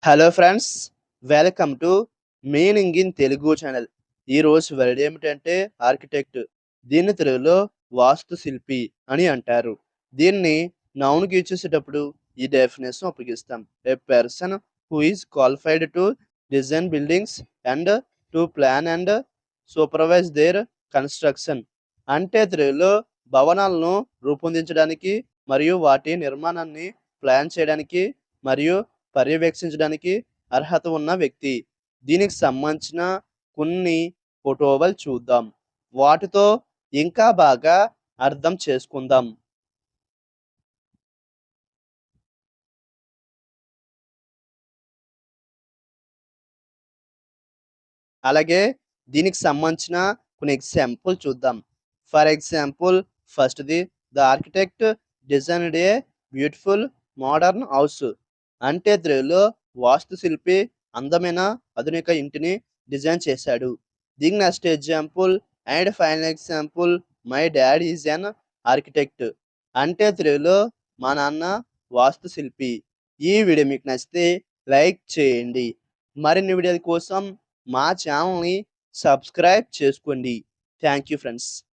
Hello friends, welcome to meaning in Telugu channel. ఈరోజు word ఏమిటంటే architect. దీన్ని తెలుగులో వాస్తు శిల్పి అని అంటారు. దీన్ని నౌన్కి ఇచ్చేసేటప్పుడు ఈ డెఫినేషన్ ఉపయోగిస్తాం. A person who is qualified to design buildings and to plan and supervise their construction. అంటే తెలుగులో భవనాలను రూపొందించడానికి మరియు వాటి నిర్మాణాన్ని ప్లాన్ చేయడానికి మరియు పర్యవేక్షించడానికి అర్హత ఉన్న వ్యక్తి. దీనికి సంబంధించిన కొన్ని ఫోటోలు చూద్దాం. వాటితో ఇంకా బాగా అర్థం చేసుకుందాం. అలాగే దీనికి సంబంధించిన కొన్ని ఎగ్జాంపుల్ చూద్దాం. ఫర్ ఎగ్జాంపుల్ ఫస్ట్‌ది the architect designed a beautiful modern house. అంటే తెలుగులో వాస్తు శిల్పి అందమైన ఆధునిక ఇంటిని డిజైన్ చేశాడు. దీని next example and final example my dad is an architect. అంటే తెలుగులో మా నాన్న వాస్తు శిల్పి. ఈ వీడియో మీకు నచ్చితే లైక్ చేయండి. మరిన్ని వీడియోల కోసం మా ఛానల్‌ని సబ్స్క్రైబ్ చేసుకోండి. Thank you friends.